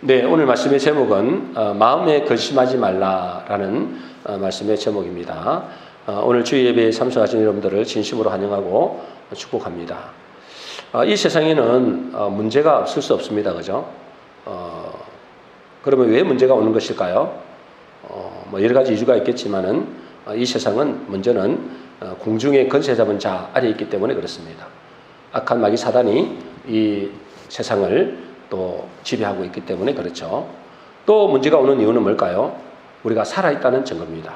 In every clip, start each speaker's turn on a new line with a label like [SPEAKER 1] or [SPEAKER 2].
[SPEAKER 1] 네, 오늘 말씀의 제목은 마음에 근심하지 말라라는 말씀의 제목입니다. 오늘 주일 예배에 참석하신 여러분들을 진심으로 환영하고 축복합니다. 이 세상에는 문제가 없을 수 없습니다. 그죠? 그러면 왜 문제가 오는 것일까요? 뭐 여러 가지 이유가 있겠지만은 이 세상은 문제는 공중에 권세 잡은 자 아래 있기 때문에 그렇습니다. 악한 마귀 사단이 이 세상을 또 지배하고 있기 때문에 그렇죠. 또 문제가 오는 이유는 뭘까요? 우리가 살아있다는 증거입니다.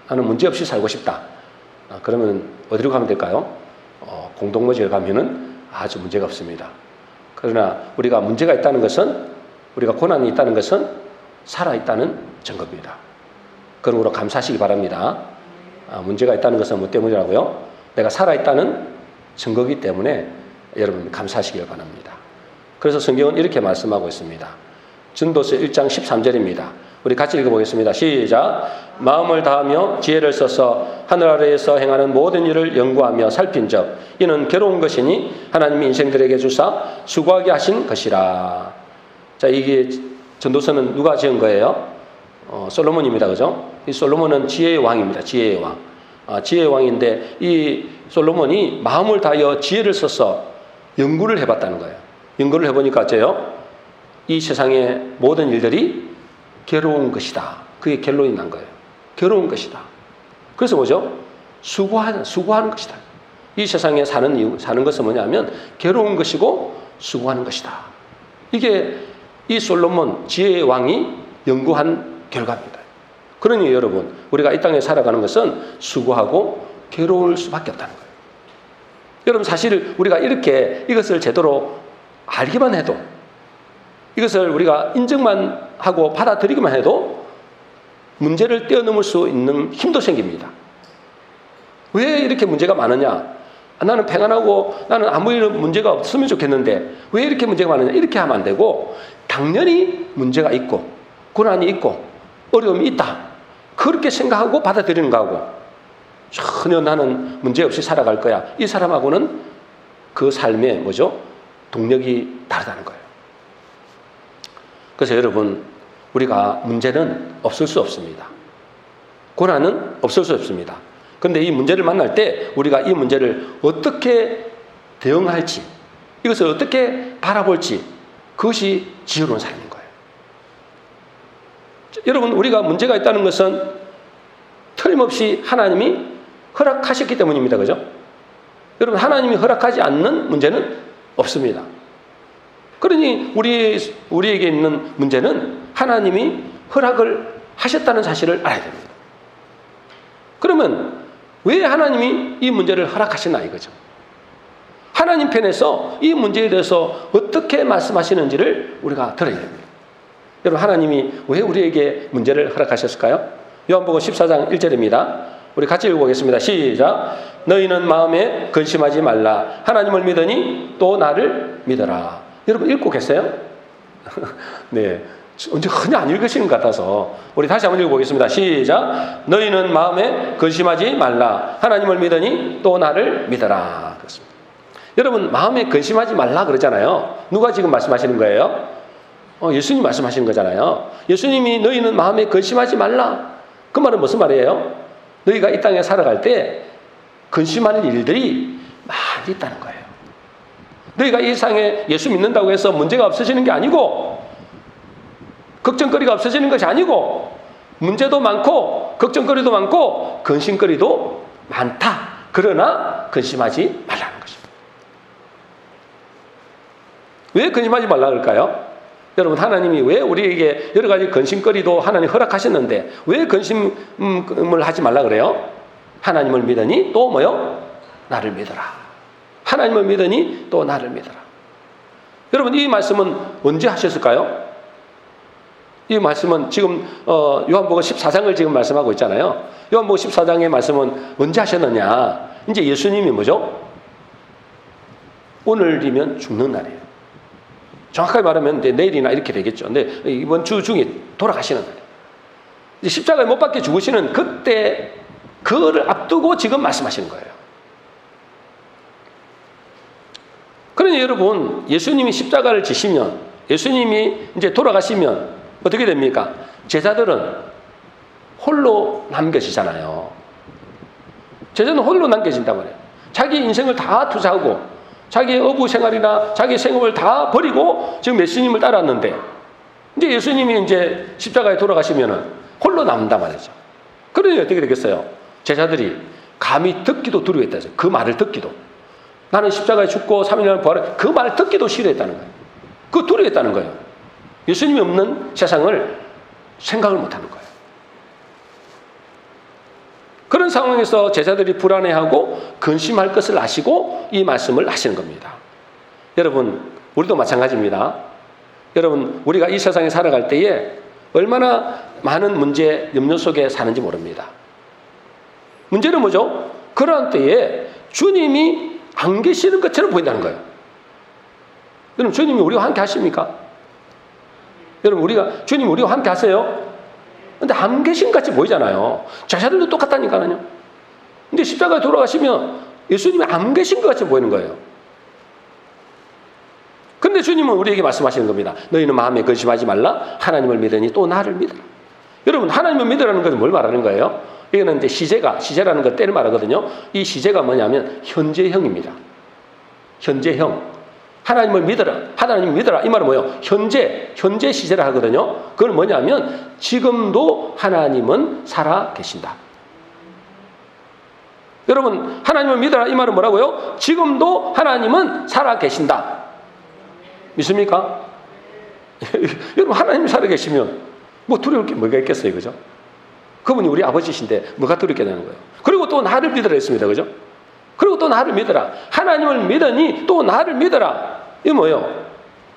[SPEAKER 1] 나는 문제없이 살고 싶다. 그러면 어디로 가면 될까요? 공동묘지에 가면은 아주 문제가 없습니다. 그러나 우리가 문제가 있다는 것은, 우리가 고난이 있다는 것은 살아있다는 증거입니다. 그러므로 감사하시기 바랍니다. 문제가 있다는 것은 뭐 때문이라고요? 내가 살아있다는 증거이기 때문에 여러분 감사하시길 바랍니다. 그래서 성경은 이렇게 말씀하고 있습니다. 전도서 1장 13절입니다. 우리 같이 읽어보겠습니다. 시작. 마음을 다하며 지혜를 써서 하늘 아래에서 행하는 모든 일을 연구하며 살핀 적 이는 괴로운 것이니 하나님이 인생들에게 주사 수고하게 하신 것이라. 자, 이게 전도서는 누가 지은 거예요? 솔로몬입니다. 그죠? 이 솔로몬은 지혜의 왕입니다. 지혜의 왕. 지혜의 왕인데 이 솔로몬이 마음을 다하여 지혜를 써서 연구를 해봤다는 거예요. 연구를 해보니까 어째요? 이 세상의 모든 일들이 괴로운 것이다. 그게 결론이 난 거예요. 괴로운 것이다. 그래서 뭐죠? 수고하는 것이다. 이 세상에 사는 것은 뭐냐면 괴로운 것이고 수고하는 것이다. 이게 이 솔로몬 지혜의 왕이 연구한 결과입니다. 그러니 여러분, 우리가 이 땅에 살아가는 것은 수고하고 괴로울 수밖에 없다는 거예요. 여러분, 사실 우리가 이렇게 이것을 제대로 알기만 해도, 이것을 우리가 인정만 하고 받아들이기만 해도 문제를 뛰어넘을 수 있는 힘도 생깁니다. 왜 이렇게 문제가 많으냐? 나는 평안하고 나는 아무 일 문제가 없으면 좋겠는데 왜 이렇게 문제가 많으냐? 이렇게 하면 안 되고, 당연히 문제가 있고 고난이 있고 어려움이 있다. 그렇게 생각하고 받아들이는 거하고, 전혀 나는 문제없이 살아갈 거야, 이 사람하고는 그 삶의 뭐죠? 동력이 다르다는 거예요. 그래서 여러분, 우리가 문제는 없을 수 없습니다. 고난은 없을 수 없습니다. 그런데 이 문제를 만날 때 우리가 이 문제를 어떻게 대응할지, 이것을 어떻게 바라볼지, 그것이 지혜로운 삶인 거예요. 여러분, 우리가 문제가 있다는 것은 틀림없이 하나님이 허락하셨기 때문입니다. 그죠? 여러분, 하나님이 허락하지 않는 문제는 없습니다. 그러니 우리에게 있는 문제는 하나님이 허락을 하셨다는 사실을 알아야 됩니다. 그러면 왜 하나님이 이 문제를 허락하시나 이거죠. 하나님 편에서 이 문제에 대해서 어떻게 말씀하시는지를 우리가 들어야 됩니다. 여러분, 하나님이 왜 우리에게 문제를 허락하셨을까요? 요한복음 14장 1절입니다. 우리 같이 읽어보겠습니다. 시작. 너희는 마음에 근심하지 말라. 하나님을 믿으니 또 나를 믿어라. 여러분, 읽고 계세요? 네. 언제 흔히 안 읽으시는 것 같아서 우리 다시 한번 읽어보겠습니다. 시작. 너희는 마음에 근심하지 말라. 하나님을 믿으니 또 나를 믿어라. 그렇습니다. 여러분, 마음에 근심하지 말라 그러잖아요. 누가 지금 말씀하시는 거예요? 예수님 말씀하시는 거잖아요. 예수님이 너희는 마음에 근심하지 말라. 그 말은 무슨 말이에요? 너희가 이 땅에 살아갈 때 근심하는 일들이 많이 있다는 거예요. 너희가 이 세상에 예수 믿는다고 해서 문제가 없어지는 게 아니고, 걱정거리가 없어지는 것이 아니고, 문제도 많고 걱정거리도 많고 근심거리도 많다. 그러나 근심하지 말라는 것입니다. 왜 근심하지 말라 그럴까요? 여러분, 하나님이 왜 우리에게 여러 가지 근심거리도 하나님 허락하셨는데 왜 근심을 하지 말라 그래요? 하나님을 믿으니 또 뭐요? 나를 믿어라. 하나님을 믿으니 또 나를 믿어라. 여러분, 이 말씀은 언제 하셨을까요? 이 말씀은 지금 요한복음 14장을 지금 말씀하고 있잖아요. 요한복음 14장의 말씀은 언제 하셨느냐? 이제 예수님이 뭐죠? 오늘이면 죽는 날이에요. 정확하게 말하면 내일이나 이렇게 되겠죠. 근데 이번 주 중에 돌아가시는 날이에요. 십자가에 못 박혀 죽으시는 그때, 그거를 앞두고 지금 말씀하시는 거예요. 그러니 여러분, 예수님이 십자가를 지시면 예수님이 이제 돌아가시면 어떻게 됩니까? 제자들은 홀로 남겨지잖아요. 제자는 홀로 남겨진단 말이에요. 자기 인생을 다 투자하고 자기의 어부 생활이나 자기의 생업을 다 버리고 지금 예수님을 따랐는데 이제 예수님이 이제 십자가에 돌아가시면은 홀로 남는단 말이죠. 그러니 어떻게 되겠어요? 제자들이 감히 듣기도 두려워했다죠. 그 말을 듣기도. 나는 십자가에 죽고 3일 만에 부활해. 그 말을 듣기도 싫어했다는 거예요. 그거 두려워했다는 거예요. 예수님이 없는 세상을 생각을 못하는 거예요. 그런 상황에서 제자들이 불안해하고 근심할 것을 아시고 이 말씀을 하시는 겁니다. 여러분, 우리도 마찬가지입니다. 여러분, 우리가 이 세상에 살아갈 때에 얼마나 많은 문제, 염려 속에 사는지 모릅니다. 문제는 뭐죠? 그러한 때에 주님이 안 계시는 것처럼 보인다는 거예요. 여러분, 주님이 우리와 함께 하십니까? 여러분, 주님이 우리와 함께 하세요? 근데 안 계신 것 같이 보이잖아요. 제자들도 똑같다니까요. 근데 십자가에 돌아가시면 예수님이 안 계신 것 같이 보이는 거예요. 근데 주님은 우리에게 말씀하시는 겁니다. 너희는 마음에 근심하지 말라. 하나님을 믿으니 또 나를 믿으라. 여러분, 하나님을 믿으라는 것은 뭘 말하는 거예요? 이거는 이제 시제라는 것 때를 말하거든요. 이 시제가 뭐냐면 현재형입니다. 현재형. 하나님을 믿어라. 하나님 믿어라. 이 말은 뭐예요? 현재 시제를 하거든요. 그건 뭐냐면 지금도 하나님은 살아 계신다. 여러분, 하나님을 믿어라. 이 말은 뭐라고요? 지금도 하나님은 살아 계신다. 믿습니까? 여러분, 하나님이 살아 계시면 뭐 두려울 게 뭐가 있겠어요, 그죠? 그분이 우리 아버지신데 뭐가 두렵게 되는 거예요? 그리고 또 나를 믿으라 했습니다, 그죠? 그리고 또 나를 믿어라. 하나님을 믿으니 또 나를 믿어라. 이게 뭐예요?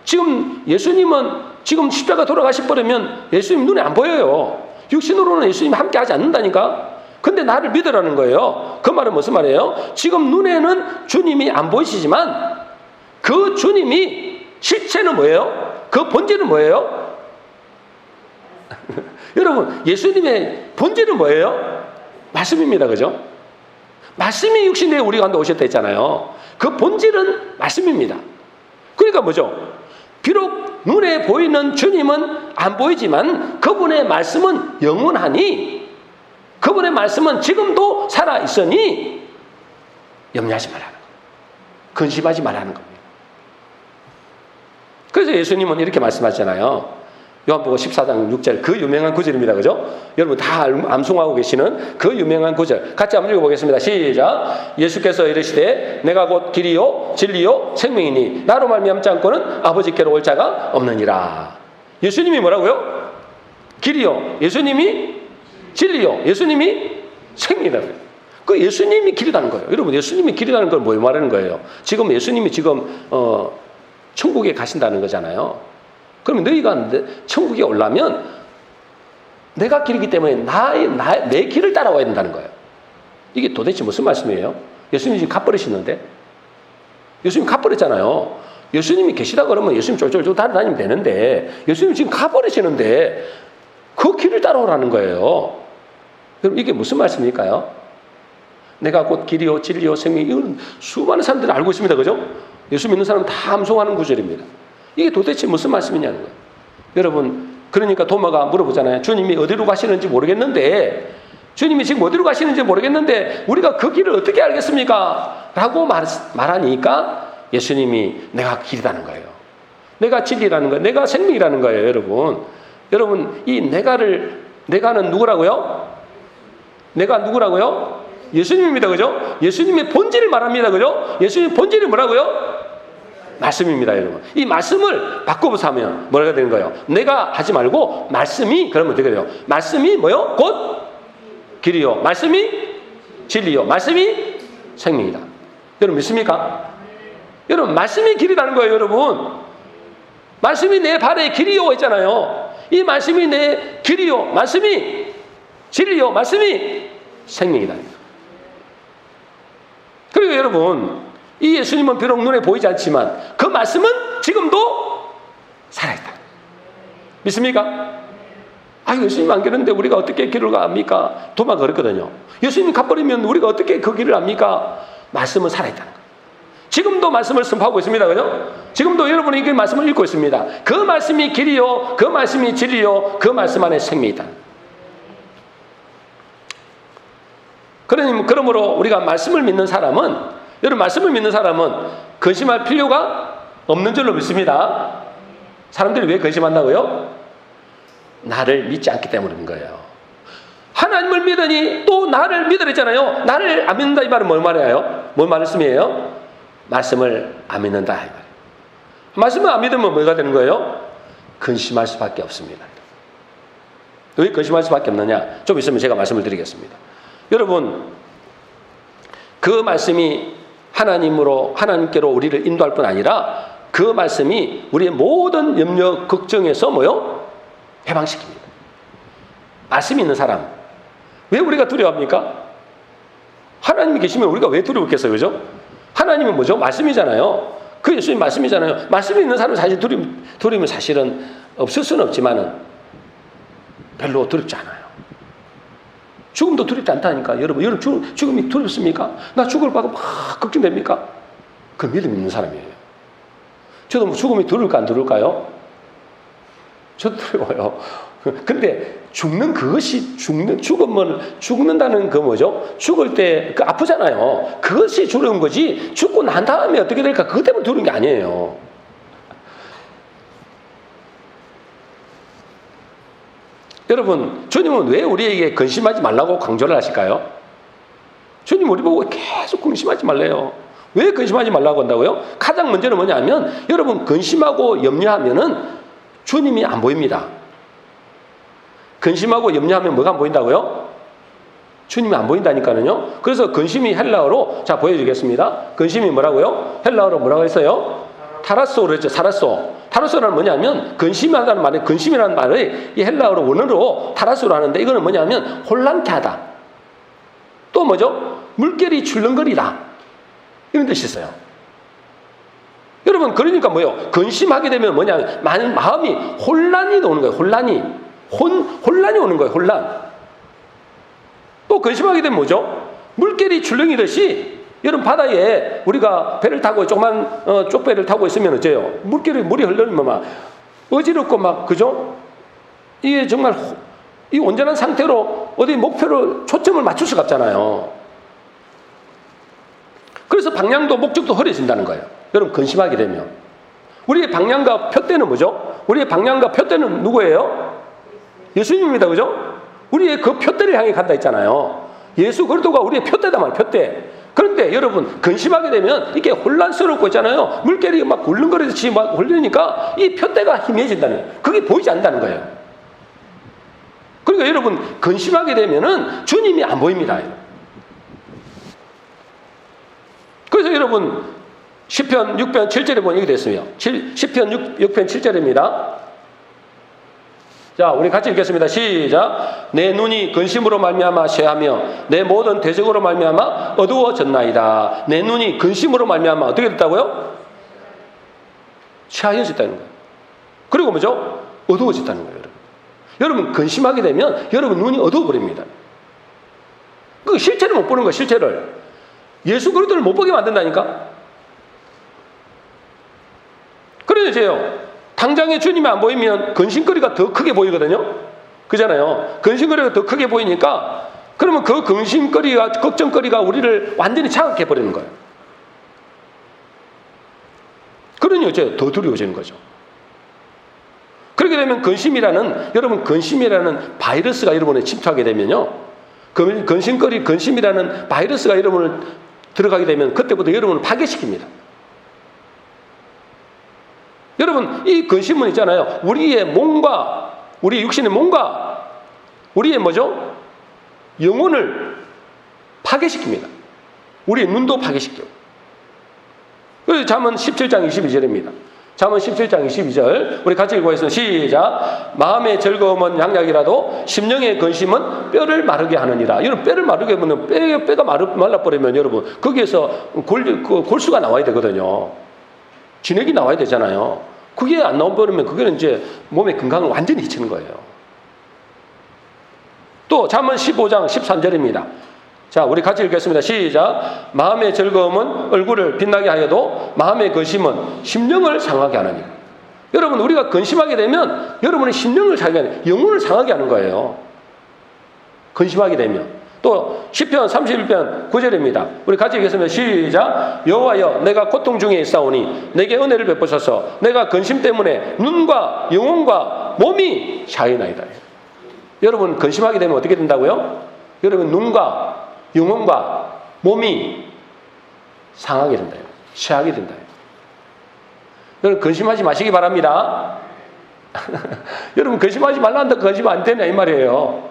[SPEAKER 1] 지금 예수님은 지금 십자가 돌아가시 버리면 예수님 눈에 안 보여요. 육신으로는 예수님 함께 하지 않는다니까. 근데 나를 믿으라는 거예요. 그 말은 무슨 말이에요? 지금 눈에는 주님이 안 보이시지만 그 주님이 실체는 뭐예요? 그 본질은 뭐예요? 여러분, 예수님의 본질은 뭐예요? 말씀입니다. 그죠? 말씀이 육신되어 우리 가운데 오셨다 했잖아요. 그 본질은 말씀입니다. 그러니까 뭐죠? 비록 눈에 보이는 주님은 안 보이지만 그분의 말씀은 영원하니 그분의 말씀은 지금도 살아있으니 염려하지 말라는 거예요. 근심하지 말라는 겁니다. 그래서 예수님은 이렇게 말씀하잖아요. 요한복음 14장 6절 그 유명한 구절입니다. 그죠? 여러분 다 암송하고 계시는 그 유명한 구절 같이 한번 읽어보겠습니다. 시작. 예수께서 이르시되 내가 곧 길이요 진리요 생명이니 나로 말미암지 않고는 아버지께로 올 자가 없느니라. 예수님이 뭐라고요? 길이요. 예수님이 진리요. 예수님이 생명이다. 그 예수님이 길이라는 거예요. 여러분, 예수님이 길이라는 걸 뭘 말하는 거예요? 지금 예수님이 지금 천국에 가신다는 거잖아요. 그러면 너희가 천국에 오려면 내가 길이기 때문에 내 길을 따라와야 된다는 거예요. 이게 도대체 무슨 말씀이에요? 예수님이 지금 갚버리시는데? 예수님이 갚버렸잖아요. 예수님이 계시다 그러면 예수님 쫄쫄쫄 다니면 되는데 예수님이 지금 갚버리시는데 그 길을 따라오라는 거예요. 여러분, 이게 무슨 말씀일까요? 내가 곧 길이요 진리요 생명이 이건 수많은 사람들이 알고 있습니다. 그죠? 예수 믿는 사람은 다 암송하는 구절입니다. 이게 도대체 무슨 말씀이냐는 거예요. 여러분, 그러니까 도마가 물어보잖아요. 주님이 어디로 가시는지 모르겠는데 주님이 지금 어디로 가시는지 모르겠는데 우리가 그 길을 어떻게 알겠습니까? 라고 말하니까 예수님이 내가 길이라는 거예요. 내가 진리라는 거예요. 내가 생명이라는 거예요. 여러분 이 내가는 누구라고요? 내가 누구라고요? 예수님입니다. 그죠? 예수님의 본질을 말합니다. 그죠? 예수님의 본질이 뭐라고요? 말씀입니다, 여러분. 이 말씀을 바꿔서 하면 뭐가 되는 거예요? 내가 하지 말고 말씀이 그러면 어떻게 돼요? 말씀이 뭐요? 곧 길이요. 말씀이 진리요. 말씀이 생명이다. 여러분 믿습니까? 여러분 말씀이 길이라는 거예요, 여러분. 말씀이 내 발의 길이요 했잖아요. 이 말씀이 내 길이요. 말씀이 진리요. 말씀이 생명이다. 그리고 여러분 이 예수님은 비록 눈에 보이지 않지만 그 말씀은 지금도 살아있다. 믿습니까? 예수님 안 계는데 우리가 어떻게 길을 압니까? 도마가 그랬거든요. 예수님 가버리면 우리가 어떻게 그 길을 압니까? 말씀은 살아있다는 거예요. 지금도 말씀을 선포하고 있습니다. 그죠? 지금도 여러분이 그 말씀을 읽고 있습니다. 그 말씀이 길이요, 그 말씀이 진리요, 그 말씀 안에 생명이다. 그러므로 우리가 말씀을 믿는 사람은, 여러분 말씀을 믿는 사람은 근심할 필요가 없는 줄로 믿습니다. 사람들이 왜 근심한다고요? 나를 믿지 않기 때문인 거예요. 하나님을 믿으니 또 나를 믿으랬잖아요. 나를 안 믿는다 이 말은 뭘 말이에요? 뭘 말씀이에요? 말씀을 안 믿는다 이 말이에요. 말씀을 안 믿으면 뭐가 되는 거예요? 근심할 수밖에 없습니다. 왜 근심할 수밖에 없느냐? 좀 있으면 제가 말씀을 드리겠습니다. 여러분, 그 말씀이 하나님께로 우리를 인도할 뿐 아니라 그 말씀이 우리의 모든 염려, 걱정에서 뭐요? 해방시킵니다. 말씀이 있는 사람. 왜 우리가 두려워합니까? 하나님이 계시면 우리가 왜 두려웠겠어요? 그죠? 하나님은 뭐죠? 말씀이잖아요. 그 예수님 말씀이잖아요. 말씀이 있는 사람은 사실 두려움이 사실은 없을 수는 없지만은 별로 두렵지 않아요. 죽음도 두렵지 않다니까. 여러분 죽음이 두렵습니까? 나 죽을 바고 막 걱정됩니까? 그 믿음 있는 사람이에요. 저도 뭐 죽음이 두려울까 안 두려울까요? 저도 두려워요. 근데 죽는다는 그 뭐죠? 죽을 때 그 아프잖아요. 그것이 두려운 거지. 죽고 난 다음에 어떻게 될까? 그것 때문에 두려운 게 아니에요. 여러분, 주님은 왜 우리에게 근심하지 말라고 강조를 하실까요? 주님 우리 보고 계속 근심하지 말래요. 왜 근심하지 말라고 한다고요? 가장 먼저는 뭐냐면 여러분 근심하고 염려하면은 주님이 안 보입니다. 근심하고 염려하면 뭐가 안 보인다고요? 주님이 안 보인다니까요. 그래서 근심이 헬라어로 자 보여주겠습니다. 근심이 뭐라고요? 헬라어로 뭐라고 했어요? 타라소 그랬죠. 타라소는 뭐냐면 근심하다는 말에 근심이라는 말을 이 헬라어로 원어로 타라소로 하는데 이거는 뭐냐면 혼란케 하다. 또 뭐죠? 물결이 출렁거리다. 이런 뜻이 있어요. 여러분 그러니까 뭐예요? 근심하게 되면 뭐냐면 마음이 혼란이 오는 거예요. 혼란이 오는 거예요. 혼란. 또 근심하게 되면 뭐죠? 물결이 출렁이듯이 여러분 바다에 우리가 배를 타고 조그만 쪽배를 타고 있으면 어째요? 물이 흘러오면 막 어지럽고 막 그죠? 이게 정말 이 온전한 상태로 어디 목표를 초점을 맞출 수가 없잖아요. 그래서 방향도 목적도 흐려진다는 거예요. 여러분 근심하게 되면 우리의 방향과 표대는 뭐죠? 우리의 방향과 표대는 누구예요? 예수님입니다. 그죠? 우리의 그 표대를 향해 간다 했잖아요. 예수 그리스도가 우리의 표대다 말이에요. 표대. 그런데 여러분 근심하게 되면 이게 혼란스럽고 있잖아요. 물결이 막 굴렁거리듯이 막 흘리니까 이 표대가 희미해진다는 거예요. 그게 보이지 않는다는 거예요. 그러니까 여러분 근심하게 되면은 주님이 안 보입니다. 그래서 여러분 시편 6편 7절에 보면 이렇게 됐어요. 시편 6편 7절입니다. 자, 우리 같이 읽겠습니다. 시작. 내 눈이 근심으로 말미암아 쇠하며 내 모든 대적으로 말미암아 어두워졌나이다. 내 눈이 근심으로 말미암아 어떻게 됐다고요? 쇠하여졌다는 거예요. 그리고 뭐죠? 어두워졌다는 거예요. 여러분 근심하게 되면 여러분 눈이 어두워버립니다. 그 실체를 못 보는 거예요. 실체를. 예수 그리스도를 못 보게 만든다니까. 그래서요. 당장에 주님이 안 보이면 근심거리가 더 크게 보이거든요. 그잖아요. 근심거리가 더 크게 보이니까 그러면 그 근심거리가 걱정거리가 우리를 완전히 자극해 버리는 거예요. 그러니 어째요? 더 두려워지는 거죠. 그렇게 되면 여러분 근심이라는 바이러스가 여러분에 침투하게 되면요. 근심이라는 바이러스가 여러분을 들어가게 되면 그때부터 여러분을 파괴시킵니다. 여러분 이 근심은 있잖아요. 우리의 몸과 우리 육신의 몸과 우리의 뭐죠? 영혼을 파괴시킵니다. 우리의 눈도 파괴시켜요. 그래서 잠언 17장 22절입니다. 잠언 17장 22절 우리 같이 읽어보겠습니다. 시작. 마음의 즐거움은 양약이라도 심령의 근심은 뼈를 마르게 하느니라. 여러분 뼈를 마르게 하면 뼈가 말라버리면 여러분 거기에서 골수가 나와야 되거든요. 진액이 나와야 되잖아요. 그게 안 나와버리면 그게는 이제 몸의 건강을 완전히 해치는 거예요. 또 잠언 15장 13절입니다. 자, 우리 같이 읽겠습니다. 시작. 마음의 즐거움은 얼굴을 빛나게 하여도 마음의 근심은 심령을 상하게 하느니라. 여러분, 우리가 근심하게 되면 여러분의 심령을 상하게 하는, 영혼을 상하게 하는 거예요. 근심하게 되면. 또 시편 31편 9절입니다. 우리 같이 읽겠습니다. 시작. 여호와여, 내가 고통 중에 있사오니 내게 은혜를 베푸소서. 내가 근심 때문에 눈과 영혼과 몸이 샤이나이다. 여러분, 근심하게 되면 어떻게 된다고요? 여러분, 눈과 영혼과 몸이 상하게 된다. 샤하게 된다. 여러분, 근심하지 마시기 바랍니다. 여러분, 근심하지 말라는데 근심 안 되냐 이 말이에요.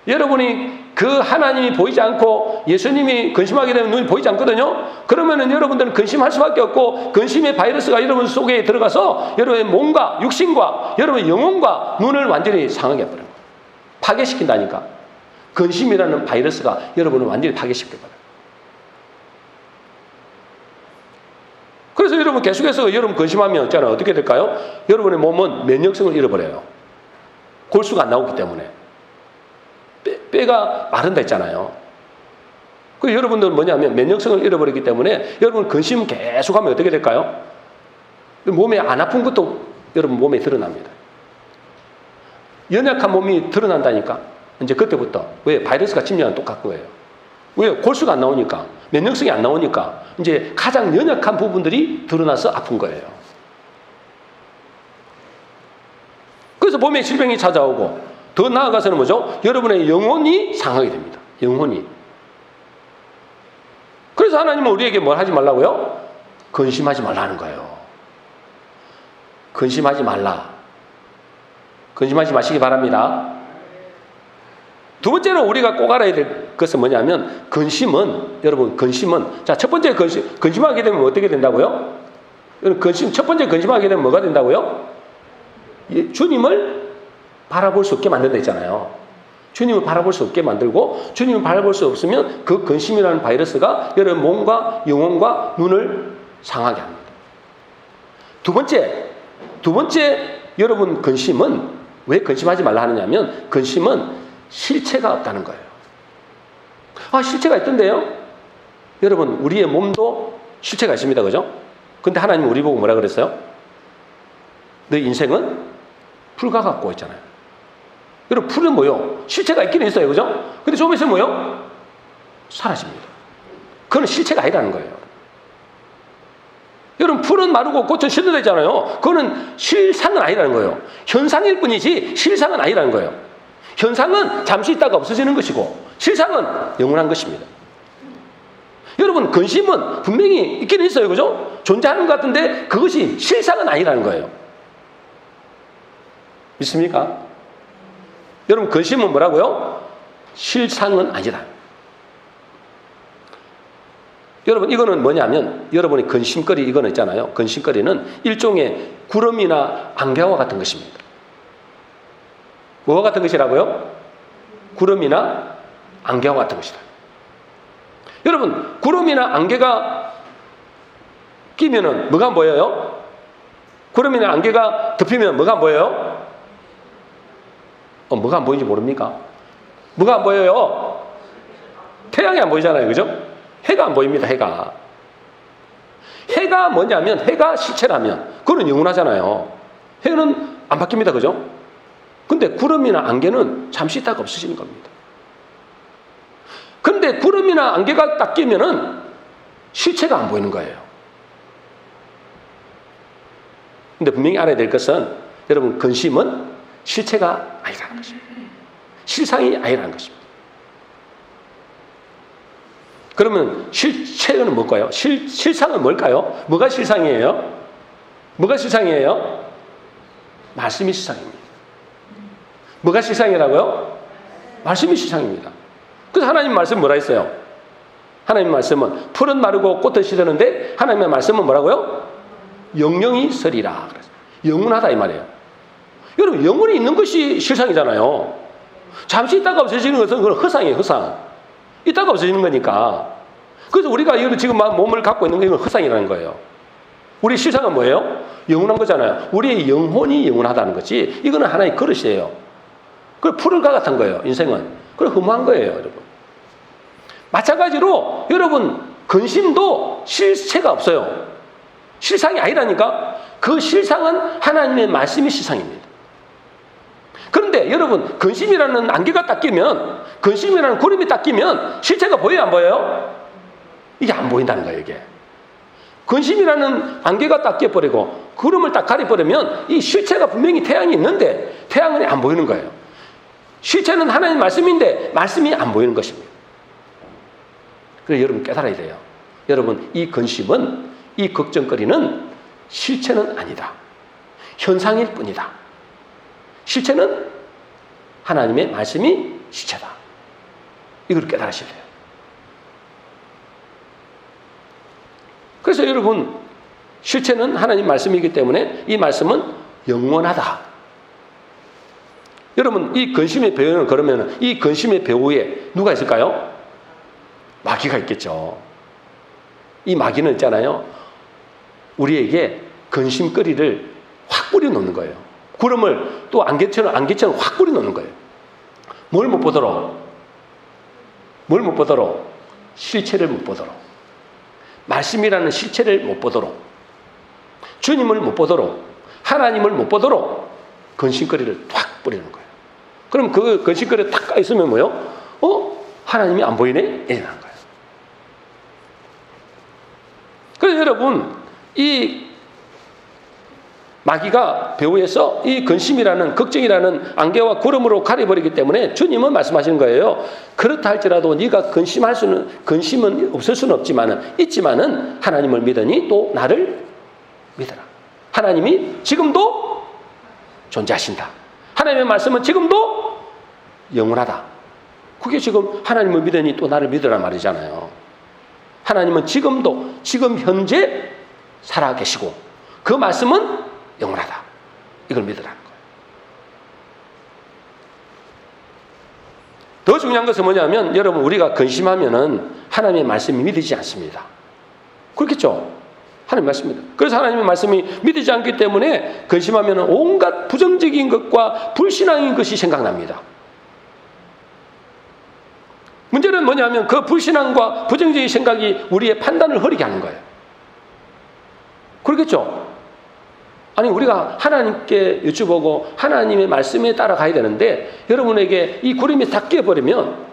[SPEAKER 1] 여러분이 그 하나님이 보이지 않고 예수님이 근심하게 되면 눈이 보이지 않거든요. 그러면은 여러분들은 근심할 수밖에 없고, 근심의 바이러스가 여러분 속에 들어가서 여러분의 몸과 육신과 여러분의 영혼과 눈을 완전히 상하게 해버려요. 파괴시킨다니까. 근심이라는 바이러스가 여러분을 완전히 파괴시켜버려요. 그래서 여러분 계속해서 여러분 근심하면 있잖아요. 어떻게 될까요? 여러분의 몸은 면역성을 잃어버려요. 골수가 안 나오기 때문에. 뼈가 마른다 했잖아요. 그 여러분들은 뭐냐면 면역성을 잃어버리기 때문에 여러분 근심 계속하면 어떻게 될까요? 몸에 안 아픈 것도 여러분 몸에 드러납니다. 연약한 몸이 드러난다니까. 이제 그때부터. 왜? 바이러스가 침략은 똑같은 거예요. 왜? 골수가 안 나오니까. 면역성이 안 나오니까 이제 가장 연약한 부분들이 드러나서 아픈 거예요. 그래서 몸에 질병이 찾아오고, 더 나아가서는 뭐죠? 여러분의 영혼이 상하게 됩니다. 영혼이. 그래서 하나님은 우리에게 뭘 하지 말라고요? 근심하지 말라는 거예요. 근심하지 말라. 근심하지 마시기 바랍니다. 두 번째로 우리가 꼭 알아야 될 것은 뭐냐면, 근심은, 여러분, 근심은, 자, 첫 번째 근심하게 되면 어떻게 된다고요? 첫 번째 근심하게 되면 뭐가 된다고요? 주님을 바라볼 수 없게 만든다 했잖아요. 주님을 바라볼 수 없게 만들고, 주님을 바라볼 수 없으면 그 근심이라는 바이러스가 여러분 몸과 영혼과 눈을 상하게 합니다. 두 번째 여러분 근심은 왜 근심하지 말라 하느냐면, 근심은 실체가 없다는 거예요. 아, 실체가 있던데요? 여러분, 우리의 몸도 실체가 있습니다. 그죠? 근데 하나님은 우리 보고 뭐라 그랬어요? 너 인생은 풀과 같고 있잖아요. 여러분, 풀은 뭐요? 실체가 있기는 있어요. 그죠? 근데 좀 있으면 뭐요? 사라집니다. 그건 실체가 아니라는 거예요. 여러분, 풀은 마르고 꽃은 시들어지잖아요. 그거는 실상은 아니라는 거예요. 현상일 뿐이지 실상은 아니라는 거예요. 현상은 잠시 있다가 없어지는 것이고, 실상은 영원한 것입니다. 여러분, 근심은 분명히 있기는 있어요. 그죠? 존재하는 것 같은데 그것이 실상은 아니라는 거예요. 믿습니까? 여러분, 근심은 뭐라고요? 실상은 아니다. 여러분, 이거는 뭐냐면, 여러분의 근심거리, 이거는 있잖아요. 근심거리는 일종의 구름이나 안개와 같은 것입니다. 뭐와 같은 것이라고요? 구름이나 안개와 같은 것이다. 여러분, 구름이나 안개가 끼면은 뭐가 안 보여요? 구름이나 안개가 덮이면 뭐가 안 보여요? 뭐가 안 보이는지 모릅니까? 뭐가 안 보여요? 태양이 안 보이잖아요. 그죠? 해가 안 보입니다. 해가 뭐냐면, 해가 실체라면 그거는 영원하잖아요. 해는 안 바뀝니다. 그죠? 근데 구름이나 안개는 잠시 있다가 없어지는 겁니다. 근데 구름이나 안개가 딱 끼면은 실체가 안 보이는 거예요. 근데 분명히 알아야 될 것은, 여러분, 근심은 실체가 아니라는 것입니다. 실상이 아니라는 것입니다. 그러면 실체는 뭘까요? 실상은 뭘까요? 뭐가 실상이에요? 뭐가 실상이에요? 말씀이 실상입니다. 뭐가 실상이라고요? 말씀이 실상입니다. 그래서 하나님 말씀 뭐라 했어요? 하나님 말씀은 풀은 마르고 꽃은 시드는데, 하나님의 말씀은 뭐라고요? 영영이 서리라. 영원하다 이 말이에요. 여러분, 영원히 있는 것이 실상이잖아요. 잠시 있다가 없어지는 것은 그건 허상이에요. 허상. 있다가 없어지는 거니까. 그래서 우리가 지금 몸을 갖고 있는 건 허상이라는 거예요. 우리 실상은 뭐예요? 영원한 거잖아요. 우리의 영혼이 영원하다는 거지, 이거는 하나의 그릇이에요. 그 풀과 같은 거예요. 인생은. 그럼 허무한 거예요. 여러분. 마찬가지로 여러분 근심도 실체가 없어요. 실상이 아니라니까. 그 실상은 하나님의 말씀이 실상입니다. 그런데 여러분 근심이라는 안개가 딱 끼면, 근심이라는 구름이 딱 끼면 실체가 보여요, 안 보여요? 이게 안 보인다는 거예요. 이게 근심이라는 안개가 딱 껴버리고 구름을 딱 가려버리면 이 실체가 분명히 태양이 있는데 태양은 안 보이는 거예요. 실체는 하나님 말씀인데 말씀이 안 보이는 것입니다. 그래서 여러분 깨달아야 돼요. 여러분 이 근심은, 이 걱정거리는 실체는 아니다. 현상일 뿐이다. 실체는 하나님의 말씀이 실체다. 이걸 깨달으셔야 돼요. 그래서 여러분 실체는 하나님 말씀이기 때문에 이 말씀은 영원하다. 여러분 이 근심의 배후는, 그러면 이 근심의 배후에 누가 있을까요? 마귀가 있겠죠. 이 마귀는 있잖아요, 우리에게 근심거리를 확 뿌려놓는 거예요. 구름을 또 안개처럼 확 뿌려놓는 거예요. 뭘 못 보도록? 뭘 못 보도록? 실체를 못 보도록. 말씀이라는 실체를 못 보도록, 주님을 못 보도록, 하나님을 못 보도록 근심거리를 확 뿌리는 거예요. 그럼 그 근심거리에 탁 까있으면 뭐요? 하나님이 안 보이네? 이러는 거예요. 그래서 여러분 이 마귀가 배후에서 이 근심이라는, 걱정이라는 안개와 구름으로 가려버리기 때문에 주님은 말씀하시는 거예요. 그렇다 할지라도 네가 근심은 없을 수는 있지만은 하나님을 믿으니 또 나를 믿어라. 하나님이 지금도 존재하신다. 하나님의 말씀은 지금도 영원하다. 그게 지금 하나님을 믿으니 또 나를 믿으란 말이잖아요. 하나님은 지금 현재 살아계시고 그 말씀은 영원하다. 이걸 믿으라는 거예요. 더 중요한 것은 뭐냐면 여러분 우리가 근심하면은 하나님의 말씀이 믿어지지 않습니다. 그렇겠죠? 하나님의 말씀입니다. 그래서 하나님의 말씀이 믿어지지 않기 때문에 근심하면은 온갖 부정적인 것과 불신앙인 것이 생각납니다. 문제는 뭐냐면 그 불신앙과 부정적인 생각이 우리의 판단을 흐리게 하는 거예요. 그렇겠죠? 아니 우리가 하나님께 여쭈보고 하나님의 말씀에 따라가야 되는데 여러분에게 이 구름이 다 끼어버리면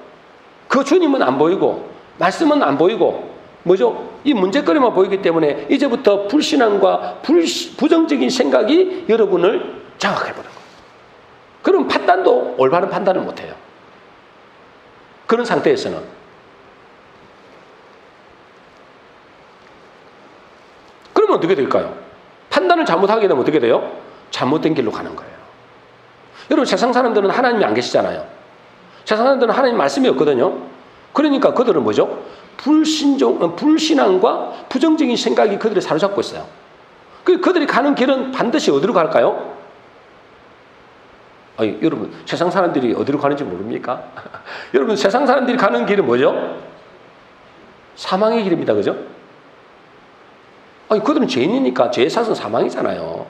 [SPEAKER 1] 그 주님은 안 보이고 말씀은 안 보이고 뭐죠? 이 문제거리만 보이기 때문에 이제부터 불신앙과 부정적인 생각이 여러분을 장악해버린 거예요. 그럼 판단도 올바른 판단을 못해요. 그런 상태에서는 그러면 어떻게 될까요? 판단을 잘못하게 되면 어떻게 돼요? 잘못된 길로 가는 거예요. 여러분 세상 사람들은 하나님이 안 계시잖아요. 세상 사람들은 하나님 말씀이 없거든요. 그러니까 그들은 뭐죠? 불신앙과 부정적인 생각이 그들을 사로잡고 있어요. 그들이 가는 길은 반드시 어디로 갈까요? 아니, 여러분 세상 사람들이 어디로 가는지 모릅니까? 여러분 세상 사람들이 가는 길은 뭐죠? 사망의 길입니다. 그죠? 아니, 그들은 죄인이니까 죄의 삭은 사망이잖아요.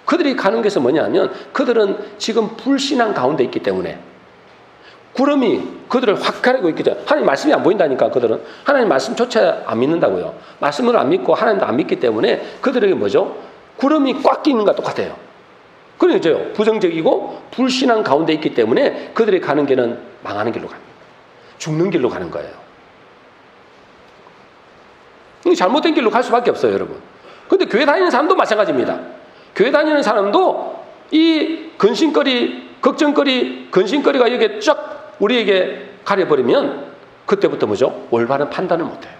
[SPEAKER 1] 그들이 가는 것은 뭐냐면 그들은 지금 불신앙 가운데 있기 때문에 구름이 그들을 확 가리고 있기 때문에 하나님 말씀이 안 보인다니까. 그들은 하나님 말씀조차 안 믿는다고요. 말씀을 안 믿고 하나님도 안 믿기 때문에 그들에게 뭐죠? 구름이 꽉 끼는 것과 똑같아요. 그러죠. 부정적이고 불신앙 가운데 있기 때문에 그들이 가는 길은 망하는 길로 갑니다. 죽는 길로 가는 거예요. 잘못된 길로 갈 수밖에 없어요, 여러분. 근데 교회 다니는 사람도 마찬가지입니다. 교회 다니는 사람도 이 근심거리, 걱정거리, 근심거리가 여기에 쫙 우리에게 가려버리면 그때부터 뭐죠? 올바른 판단을 못해요.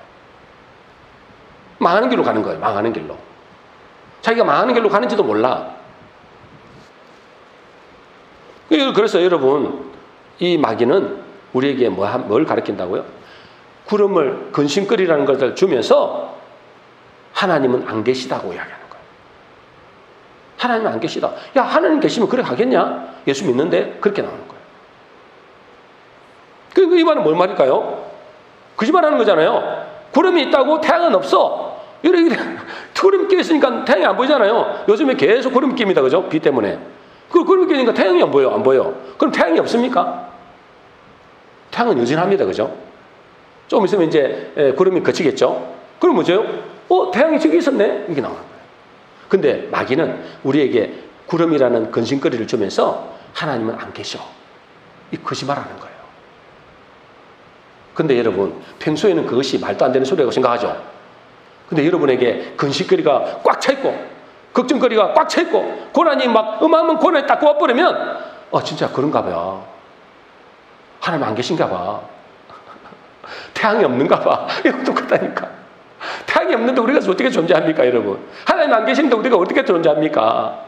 [SPEAKER 1] 망하는 길로 가는 거예요. 망하는 길로. 자기가 망하는 길로 가는지도 몰라. 그래서 여러분 이 마귀는 우리에게 뭘 가르친다고요? 구름을 근심거리라는 것을 주면서 하나님은 안 계시다고 이야기하는 거예요. 하나님은 안 계시다. 야, 하나님 계시면 그래 가겠냐? 예수 믿는데 그렇게 나오는 거예요. 이 말은 뭔 말일까요? 거짓말하는 거잖아요. 구름이 있다고 태양은 없어. 이렇게 구름 끼어 있으니까 태양이 안 보이잖아요. 요즘에 계속 구름 낍니다. 그죠? 비 때문에. 그 구름 끼니까 태양이 안 보여. 그럼 태양이 없습니까? 태양은 여전합니다. 그죠? 좀 있으면 이제 구름이 그치겠죠. 그럼 뭐죠? 태양이 저기 있었네. 이게 나오는 거예요. 근데 마귀는 우리에게 구름이라는 근심거리를 주면서 하나님은 안 계셔. 이 거짓말하는 거예요. 근데 여러분, 평소에는 그것이 말도 안 되는 소리라고 생각하죠. 근데 여러분에게 근심거리가 꽉 차 있고, 걱정거리가 꽉 차 있고, 고난이 막 어마어마한 고난이 딱 와버리면, 진짜 그런가 봐요. 하나님 안 계신가 봐. 태양이 없는가 봐. 이거 똑같다니까. 태양이 없는데 우리가 어떻게 존재합니까, 여러분? 하나님 안 계신데 우리가 어떻게 존재합니까?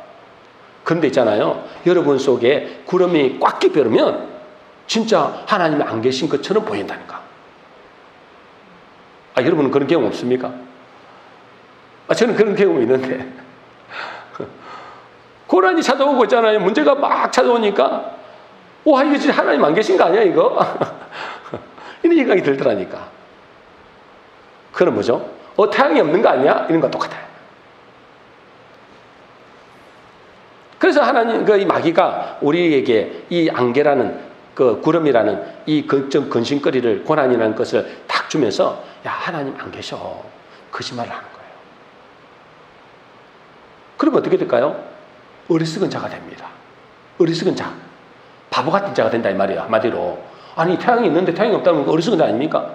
[SPEAKER 1] 그런데 있잖아요. 여러분 속에 구름이 꽉 끼버리면 진짜 하나님이 안 계신 것처럼 보인다니까. 여러분은 그런 경험 없습니까? 저는 그런 경험이 있는데. 고난이 찾아오고 있잖아요. 문제가 막 찾아오니까, 이거 진짜 하나님 안 계신 거 아니야, 이거? 이런 생각이 들더라니까. 그럼 뭐죠? 태양이 없는 거 아니야? 이런 거 똑같아요. 그래서 하나님, 이 마귀가 우리에게 이 안개라는 그 구름이라는 이 걱정, 근심거리를, 고난이라는 것을 딱 주면서, 야, 하나님 안 계셔. 거짓말을 하는 거예요. 그러면 어떻게 될까요? 어리석은 자가 됩니다. 어리석은 자. 바보 같은 자가 된다, 이 말이에요. 한마디로. 아니, 태양이 있는데 태양이 없다는 건 어리석은 자 아닙니까?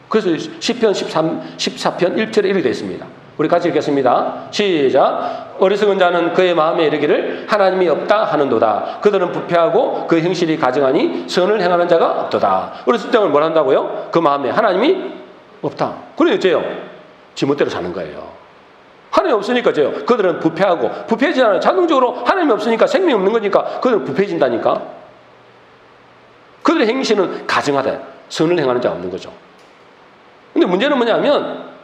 [SPEAKER 1] 그래서 시편 14편 1절에 이렇게 되어 있습니다. 우리 같이 읽겠습니다. 시작. 어리석은 자는 그의 마음에 이르기를 하나님이 없다 하는도다. 그들은 부패하고 그 행실이 가증하니 선을 행하는 자가 없도다. 어리석은 자는 뭘 한다고요? 그 마음에 하나님이 없다. 그래 어째요? 지멋대로 사는 거예요. 하나님이 없으니까 어째요? 그들은 부패하고, 부패해지잖아요. 자동적으로 하나님이 없으니까 생명이 없는 거니까 그들은 부패해진다니까. 그들의 행실은 가증하다. 선을 행하는 자가 없는 거죠. 근데 문제는 뭐냐면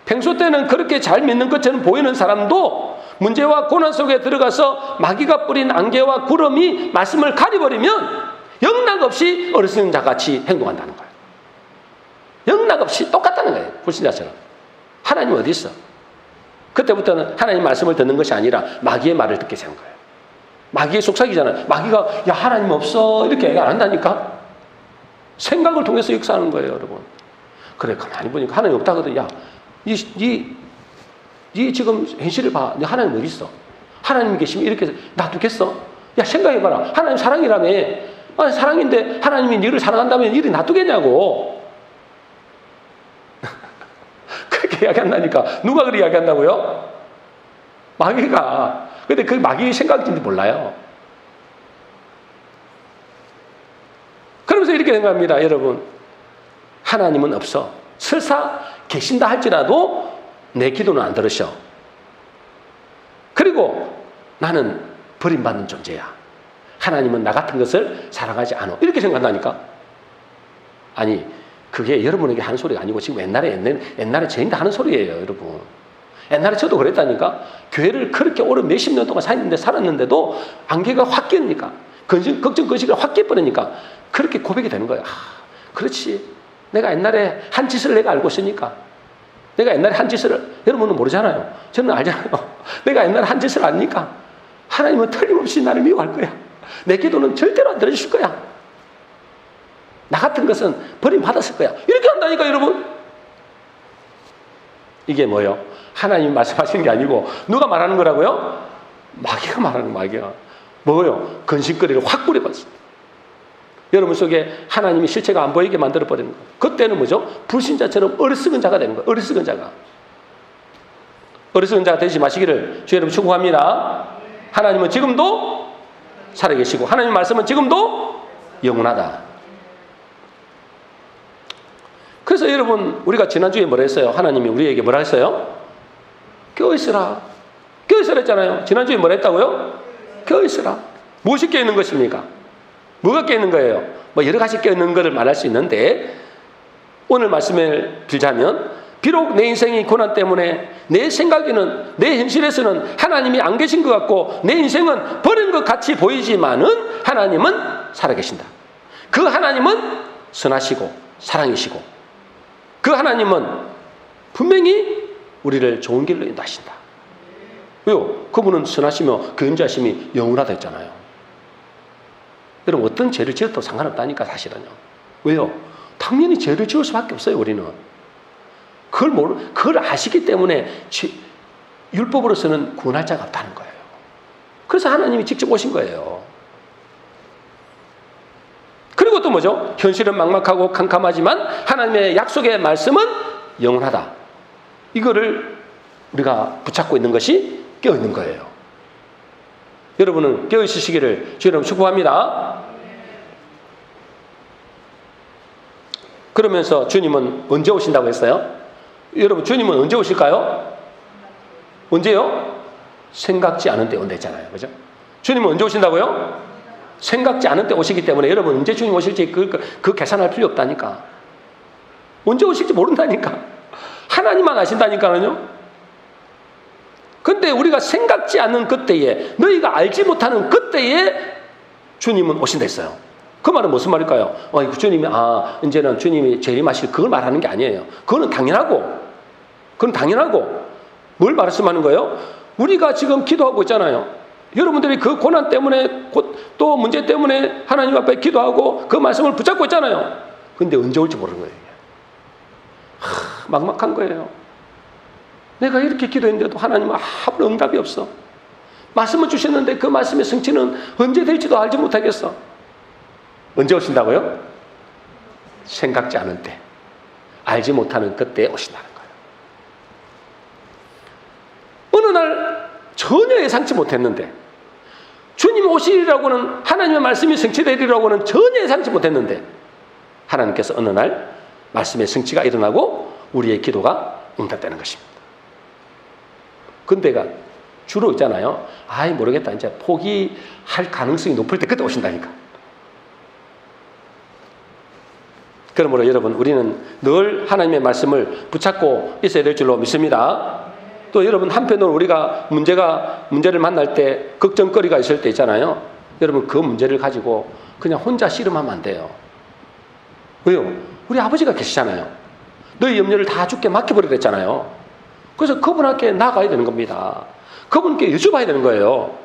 [SPEAKER 1] 평소 때는 그렇게 잘 믿는 것처럼 보이는 사람도 문제와 고난 속에 들어가서 마귀가 뿌린 안개와 구름이 말씀을 가려버리면 영락없이 어리석은 자같이 행동한다는 거예요. 영락없이 똑같다는 거예요. 불신자처럼. 하나님 어디 있어? 그때부터는 하나님 말씀을 듣는 것이 아니라 마귀의 말을 듣게 된 거예요. 마귀의 속삭이잖아요. 마귀가 야 하나님 없어 이렇게 얘기 안 한다니까. 생각을 통해서 역사하는 거예요, 여러분. 그래 가만히 보니까 하나님 없다 하거든. 야, 이 지금 현실을 봐. 너 하나님 어디 있어? 하나님 계시면 이렇게 놔두겠어? 야 생각해봐라. 하나님 사랑이라며. 아니, 사랑인데 하나님이 너를 사랑한다면 이리 놔두겠냐고. 그렇게 이야기한다니까. 누가 그렇게 이야기한다고요? 마귀가. 근데 그 마귀의 생각인지 몰라요. 그러면서 이렇게 생각합니다, 여러분. 하나님은 없어. 설사 계신다 할지라도 내 기도는 안 들으셔. 그리고 나는 버림받는 존재야. 하나님은 나 같은 것을 사랑하지 않아. 이렇게 생각한다니까. 아니, 그게 여러분에게 하는 소리가 아니고 지금 옛날에 저희한테 하는 소리예요, 여러분. 옛날에 저도 그랬다니까. 교회를 그렇게 오래 몇십 년 동안 살았는데도 안개가 확 끼니까, 걱정, 근심이 확 끼버리니까 그렇게 고백이 되는 거예요. 그렇지. 내가 옛날에 한 짓을 내가 알고 있으니까. 내가 옛날에 한 짓을, 여러분은 모르잖아요. 저는 알잖아요. 내가 옛날에 한 짓을 아니까 하나님은 틀림없이 나를 미워할 거야. 내 기도는 절대로 안 들어주실 거야. 나 같은 것은 버림받았을 거야. 이렇게 한다니까, 여러분. 이게 뭐예요? 하나님 말씀하시는 게 아니고 누가 말하는 거라고요? 마귀가 말하는 마귀가. 뭐예요? 근심거리를 확 뿌려봤어요. 여러분 속에 하나님의 실체가 안 보이게 만들어버리는 거예요. 그때는 뭐죠? 불신자처럼 어리석은 자가 되는 거예요. 어리석은 자가. 어리석은 자가 되지 마시기를 주 여러분 축복합니다. 하나님은 지금도 살아계시고 하나님의 말씀은 지금도 영원하다. 그래서 여러분 우리가 지난주에 뭐라 했어요? 하나님이 우리에게 뭐라 했어요? 깨어있으라. 깨어있으라 했잖아요. 지난주에 뭐라 했다고요? 깨어있으라. 무엇이 깨어있는 것입니까? 뭐가 깨어있는 거예요? 뭐 여러 가지 깨어있는 것을 말할 수 있는데 오늘 말씀을 빌자면 비록 내 인생이 고난 때문에 내 생각에는 내 현실에서는 하나님이 안 계신 것 같고 내 인생은 버린 것 같이 보이지만은 하나님은 살아계신다. 그 하나님은 선하시고 사랑이시고 그 하나님은 분명히 우리를 좋은 길로 인도하신다. 왜요? 그분은 선하시며 그 인자심이 영원하다 했잖아요. 여러분 어떤 죄를 지어도 상관없다니까 사실은요. 왜요? 당연히 죄를 지을 수밖에 없어요, 우리는. 그걸 아시기 때문에 율법으로서는 구원할 자가 없다는 거예요. 그래서 하나님이 직접 오신 거예요. 그리고 또 뭐죠? 현실은 막막하고 캄캄하지만 하나님의 약속의 말씀은 영원하다. 이거를 우리가 붙잡고 있는 것이 깨어있는 거예요. 여러분은 깨어있으시기를 주님 축복합니다. 그러면서 주님은 언제 오신다고 했어요? 여러분, 주님은 언제 오실까요? 언제요? 생각지 않은 때 온다 했잖아요. 그죠? 주님은 언제 오신다고요? 생각지 않은 때 오시기 때문에 여러분 언제 주님 오실지 그 계산할 필요 없다니까. 언제 오실지 모른다니까. 하나님만 아신다니까요. 근데 우리가 생각지 않는 그때에, 너희가 알지 못하는 그때에 주님은 오신다 했어요. 그 말은 무슨 말일까요? 주님이 이제는 주님이 재림하실 그걸 말하는 게 아니에요. 그건 당연하고 뭘 말씀하는 거예요? 우리가 지금 기도하고 있잖아요. 여러분들이 그 고난 때문에 또 문제 때문에 하나님 앞에 기도하고 그 말씀을 붙잡고 있잖아요. 근데 언제 올지 모르는 거예요. 막막한 거예요. 내가 이렇게 기도했는데도 하나님은 아무런 응답이 없어. 말씀을 주셨는데 그 말씀의 성취는 언제 될지도 알지 못하겠어. 언제 오신다고요? 생각지 않은 때, 알지 못하는 그때에 오신다는 거예요. 어느 날 전혀 예상치 못했는데, 주님 오시리라고는, 하나님의 말씀이 성취되리라고는 전혀 예상치 못했는데 하나님께서 어느 날 말씀의 성취가 일어나고 우리의 기도가 응답되는 것입니다. 근데가 주로 있잖아요. 모르겠다, 이제 포기할 가능성이 높을 때 그때 오신다니까. 그러므로 여러분, 우리는 늘 하나님의 말씀을 붙잡고 있어야 될 줄로 믿습니다. 또 여러분, 한편으로 우리가 문제를 만날 때 걱정거리가 있을 때 있잖아요. 여러분, 그 문제를 가지고 그냥 혼자 씨름하면 안 돼요. 왜요? 우리 아버지가 계시잖아요. 너희 염려를 다 주께 맡겨버리랬잖아요. 그래서 그분께 나아가야 되는 겁니다. 그분께 여쭤봐야 되는 거예요.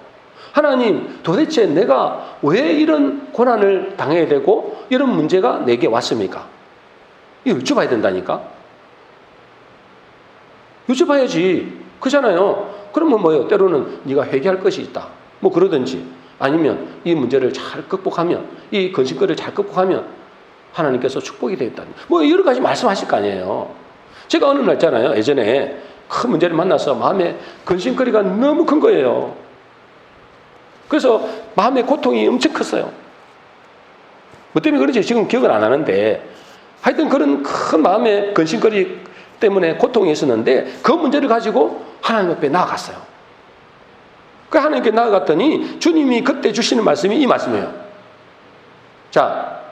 [SPEAKER 1] 하나님, 도대체 내가 왜 이런 고난을 당해야 되고 이런 문제가 내게 왔습니까? 이거 여쭤봐야 된다니까. 여쭤봐야지. 그잖아요. 그러면 뭐예요? 때로는 네가 회개할 것이 있다, 뭐 그러든지, 아니면 이 문제를 잘 극복하면, 이 근심거리를 잘 극복하면 하나님께서 축복이 되겠다, 뭐 여러 가지 말씀하실 거 아니에요. 제가 어느 날 있잖아요, 예전에 큰 문제를 만나서 마음에 근심거리가 너무 큰 거예요. 그래서 마음의 고통이 엄청 컸어요. 뭐 때문에 그런지 지금 기억은 안 하는데, 하여튼 그런 큰 마음의 근심거리 때문에 고통이 있었는데 그 문제를 가지고 하나님 앞에 나아갔어요. 그 하나님께 나아갔더니 주님이 그때 주시는 말씀이 이 말씀이에요. 자,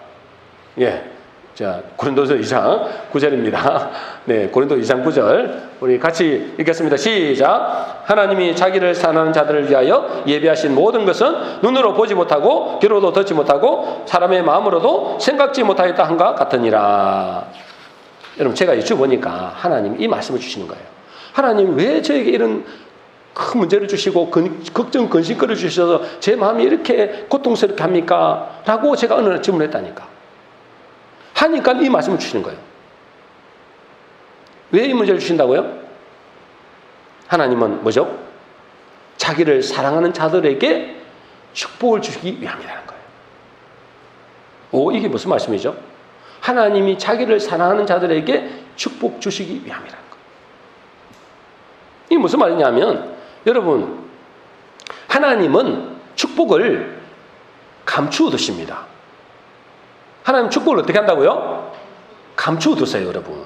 [SPEAKER 1] 고린도서 2장 9절입니다. 네, 고린도 2장 9절 우리 같이 읽겠습니다. 시작. 하나님이 자기를 사랑하는 자들을 위하여 예비하신 모든 것은 눈으로 보지 못하고 귀로도 듣지 못하고 사람의 마음으로도 생각지 못하였다 한가 같으니라. 여러분, 제가 여쭤보니까 하나님 이 말씀을 주시는 거예요. 하나님 왜 저에게 이런 큰 문제를 주시고 걱정 근심거리를 주셔서 제 마음이 이렇게 고통스럽게 합니까? 라고 제가 어느 날 질문했다니까. 하니까 이 말씀을 주시는 거예요. 왜 이 문제를 주신다고요? 하나님은 뭐죠? 자기를 사랑하는 자들에게 축복을 주시기 위함이라는 거예요. 이게 무슨 말씀이죠? 하나님이 자기를 사랑하는 자들에게 축복 주시기 위함이라는 거예요. 이게 무슨 말이냐면, 여러분, 하나님은 축복을 감추어 두십니다. 하나님 축복을 어떻게 한다고요? 감추어 두세요, 여러분.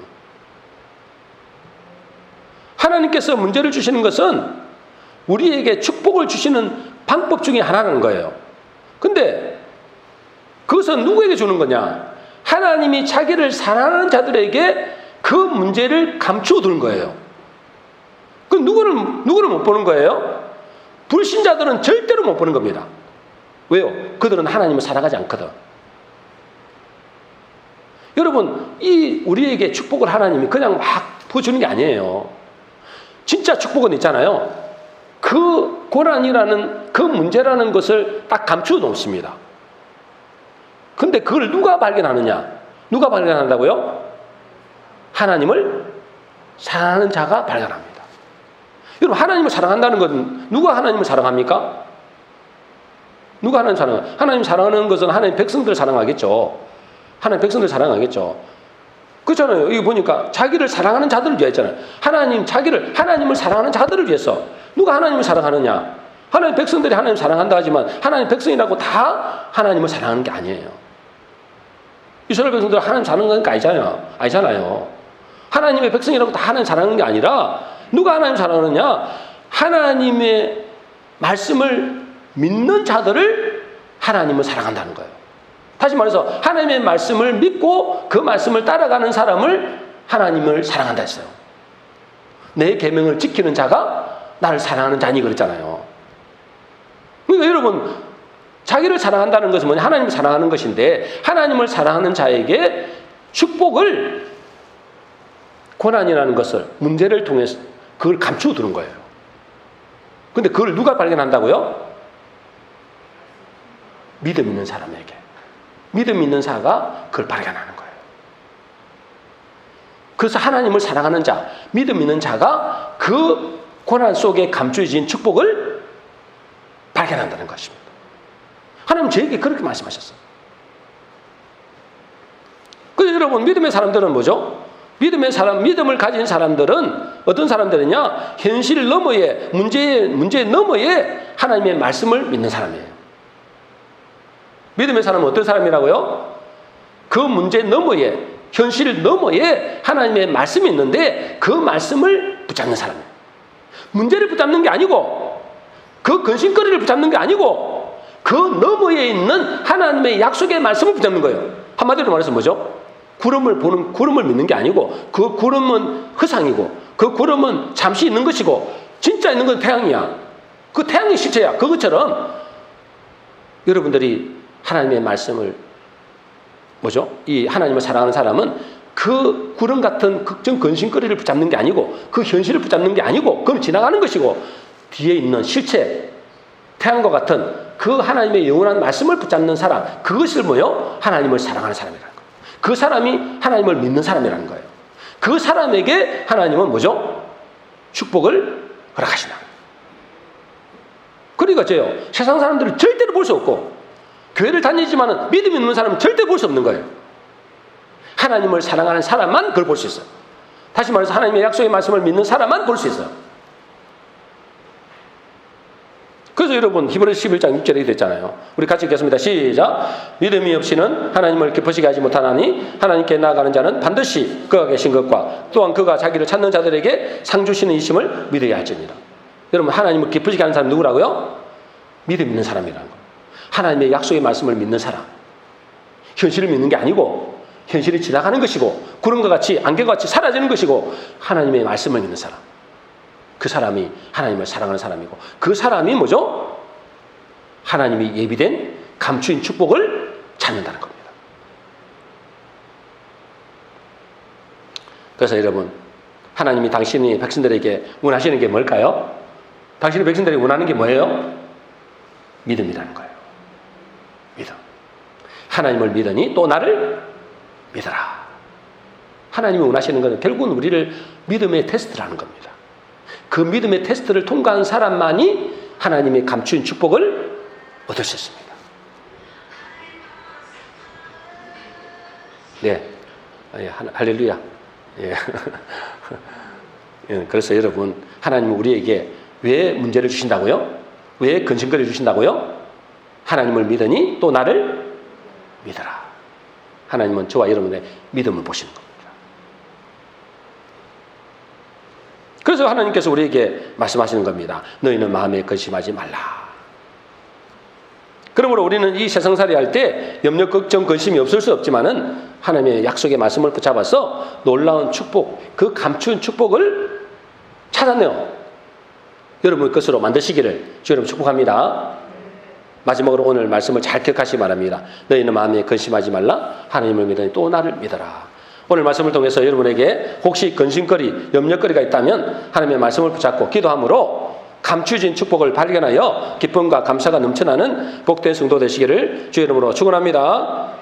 [SPEAKER 1] 하나님께서 문제를 주시는 것은 우리에게 축복을 주시는 방법 중에 하나라는 거예요. 근데 그것은 누구에게 주는 거냐? 하나님이 자기를 사랑하는 자들에게 그 문제를 감추어 두는 거예요. 그 누구는 못 보는 거예요? 불신자들은 절대로 못 보는 겁니다. 왜요? 그들은 하나님을 사랑하지 않거든. 여러분, 이 우리에게 축복을 하나님이 그냥 막 부어주는 게 아니에요. 진짜 축복은 있잖아요. 그 고난이라는 그 문제라는 것을 딱 감추어 놓습니다. 근데 그걸 누가 발견하느냐? 누가 발견한다고요? 하나님을 사랑하는 자가 발견합니다. 여러분, 하나님을 사랑한다는 건 누가 하나님을 사랑합니까? 누가 하나님 사랑합니까? 하나님 사랑하는 것은 하나님 백성들을 사랑하겠죠. 하나님 백성들을 사랑하겠죠. 그렇잖아요. 여기 보니까 자기를 사랑하는 자들을 위해 했잖아요. 하나님을 사랑하는 자들을 위해서. 누가 하나님을 사랑하느냐? 하나님 백성들이 하나님 사랑한다 하지만 하나님 백성이라고 다 하나님을 사랑하는 게 아니에요. 이스라엘 백성들 하나님 사랑하는 게 아니잖아요. 하나님의 백성이라고 다 하나님 사랑하는 게 아니라 누가 하나님 사랑하느냐? 하나님의 말씀을 믿는 자들을 하나님을 사랑한다는 거예요. 다시 말해서 하나님의 말씀을 믿고 그 말씀을 따라가는 사람을 하나님을 사랑한다 했어요. 내 계명을 지키는 자가 나를 사랑하는 자니 그랬잖아요. 그러니까 여러분, 자기를 사랑한다는 것은 뭐냐? 하나님을 사랑하는 것인데 하나님을 사랑하는 자에게 축복을, 고난이라는 것을, 문제를 통해서 그걸 감추어 두는 거예요. 근데 그걸 누가 발견한다고요? 믿음 있는 사람에게. 믿음 있는 자가 그걸 발견하는 거예요. 그래서 하나님을 사랑하는 자, 믿음 있는 자가 그 고난 속에 감추어진 축복을 발견한다는 것입니다. 하나님 저에게 그렇게 말씀하셨어요. 그래서 여러분, 믿음의 사람들은 뭐죠? 믿음을 가진 사람들은 어떤 사람들이냐? 현실 너머에, 문제 너머에 하나님의 말씀을 믿는 사람이에요. 믿음의 사람은 어떤 사람이라고요? 그 문제 너머에, 현실 너머에 하나님의 말씀이 있는데 그 말씀을 붙잡는 사람이에요. 문제를 붙잡는 게 아니고, 그 근심거리를 붙잡는 게 아니고, 그 너머에 있는 하나님의 약속의 말씀을 붙잡는 거예요. 한마디로 말해서 뭐죠? 구름을 믿는 게 아니고, 그 구름은 허상이고, 그 구름은 잠시 있는 것이고, 진짜 있는 건 태양이야. 그 태양이 실체야. 그것처럼 여러분들이 하나님의 말씀을, 이 하나님을 사랑하는 사람은 그 구름 같은 걱정 근심거리를 붙잡는 게 아니고, 그 현실을 붙잡는 게 아니고, 그건 지나가는 것이고, 뒤에 있는 실체, 태양과 같은 그 하나님의 영원한 말씀을 붙잡는 사람, 그것을 하나님을 사랑하는 사람이라는 거예요. 그 사람이 하나님을 믿는 사람이라는 거예요. 그 사람에게 하나님은 축복을 허락하신다. 그러니까 세상 사람들은 절대로 볼 수 없고, 교회를 다니지만 믿음 있는 사람은 절대 볼 수 없는 거예요. 하나님을 사랑하는 사람만 그걸 볼 수 있어요. 다시 말해서 하나님의 약속의 말씀을 믿는 사람만 볼 수 있어요. 그래서 여러분, 히브리서 11장 6절에 됐잖아요. 우리 같이 읽겠습니다. 시작. 믿음이 없이는 하나님을 기쁘시게 하지 못하나니 하나님께 나아가는 자는 반드시 그가 계신 것과 또한 그가 자기를 찾는 자들에게 상 주시는 이심을 믿어야 할지니라. 여러분, 하나님을 기쁘시게 하는 사람 누구라고요? 믿음 있는 사람이라는 거예요. 하나님의 약속의 말씀을 믿는 사람. 현실을 믿는 게 아니고, 현실이 지나가는 것이고, 구름과 같이, 안개와 같이 사라지는 것이고, 하나님의 말씀을 믿는 사람. 그 사람이 하나님을 사랑하는 사람이고, 그 사람이 하나님이 예비된 감추인 축복을 찾는다는 겁니다. 그래서 여러분, 하나님이 당신이 백성들에게 원하시는 게 뭘까요? 당신이 백성들에게 원하는 게 뭐예요? 믿음이라는 거예요. 믿음. 하나님을 믿으니 또 나를 믿어라. 하나님이 원하시는 것은 결국은 우리를 믿음의 테스트를 하는 겁니다. 그 믿음의 테스트를 통과한 사람만이 하나님의 감추인 축복을 얻을 수 있습니다. 네. 할렐루야. 예. 그래서 여러분, 하나님은 우리에게 왜 문제를 주신다고요? 왜 근심거리를 주신다고요? 하나님을 믿으니 또 나를 믿어라. 하나님은 저와 여러분의 믿음을 보시는 겁니다. 그래서 하나님께서 우리에게 말씀하시는 겁니다. 너희는 마음에 근심하지 말라. 그러므로 우리는 이 세상살이 할 때 염려, 걱정, 근심이 없을 수 없지만은 하나님의 약속의 말씀을 붙잡아서 놀라운 축복, 그 감추인 축복을 찾아내요. 여러분 것으로 만드시기를 주 여러분 축복합니다. 마지막으로 오늘 말씀을 잘 기억하시기 바랍니다. 너희는 마음에 근심하지 말라. 하나님을 믿으니 또 나를 믿어라. 오늘 말씀을 통해서 여러분에게 혹시 근심거리, 염려거리가 있다면 하나님의 말씀을 붙잡고 기도함으로 감추어진 축복을 발견하여 기쁨과 감사가 넘쳐나는 복된 성도 되시기를 주의 이름으로 축원합니다.